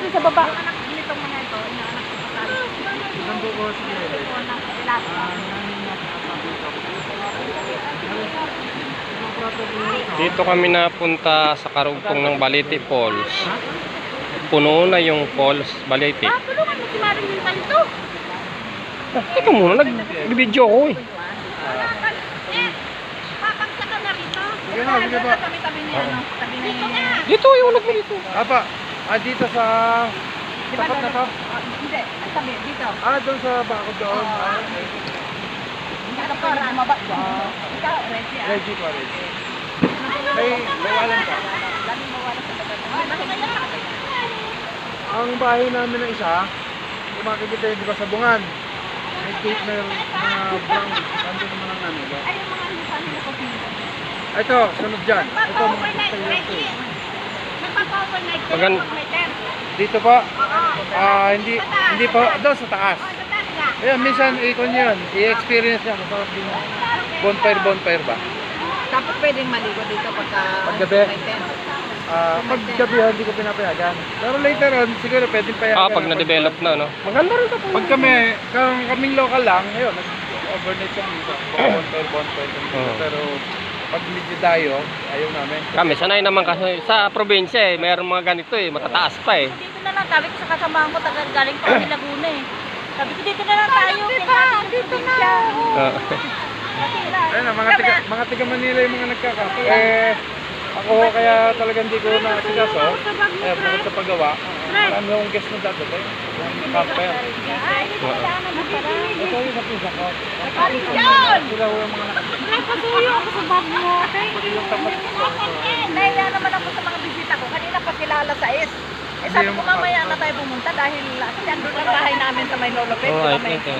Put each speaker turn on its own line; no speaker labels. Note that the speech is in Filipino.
namin sa baba.
Anak nitong mga ito, inaanak ko pa tayo.
Isang buko, sige.
Ito na tilapia.
Dito kami napunta sa karugtong ng Balete Falls. Puno na yung falls Balete.
Tulungan mo si Maring yung talito.
Teka muna, nag-video ko eh.
Papagsa ka na rito.
Sige na, sige pa.
Tabi-tabi niya, no? Tabi na yun.
Dito, iulog mo dito.
Apa, dito sa...
Diba,
Tapat na to?
Hindi, tabi, dito.
Doon sa bakod doon.
Hindi ka pwede bumaba dyan. Ikaw, Reggie, ah.
Reggie pa rin. May bawalan pa.
Laging mawala sa dagat. Mahinig na sa dagat.
Ang bahay namin na isa, kung makikita yun, di ba, sa bungan. May gate na brown. Nandun naman ang ano.
Ay, yung mga lisan nila ko dito.
Ito, sunod dyan. Ito, mga
Nagpapa-overnight,
tayo
Reggie. Nagpapa-overnight.
Magan-
Meter.
Dito pa.
Oo.
Hindi pa. Doon sa taas.
Oh, sa taas nga.
Ayan, minsan, ikon yun. I-experience yan. Masarap din yan. Bonfire ba?
Tapos pwedeng maligo dito pagka...
Paggabi?
may tent.
Paggabi, hindi ko pinapayagan. Pero later on, siguro pwedeng payagan.
Pag na-develop na, no? Maganda rin ito.
Pag kaming local lang, ayun, nag-overnight kami dito. Bonfire kami dito.
Oo.
Pero pag medyo dayo, ayaw namin.
Kami, sanay naman kasi sa probinsya eh. Mayroong mga ganito eh. Matataas pa eh.
Dito na lang, sabi ko sa kasamahan ko, galing pa kami Laguna eh. Sabi ko dito na lang tayo, dito na.
Ayun na, mga tiga Manila yung mga nagkakape. Ako kaya talagang hindi ko na-asikaso. Bukod sa paggawa, marami akong guest na dapat eh. Yung camper. Ito yung sa pisa ko. Sila yung mga
Patuyo ako sa bag mo. Nahiya naman ako sa mga bisita ko. Kanina pa sila alas 6. Eh sabi ko mamaya na tayo pumunta dahil kasi andun ang bahay namin sa may Lolo Pet.
Oh, I think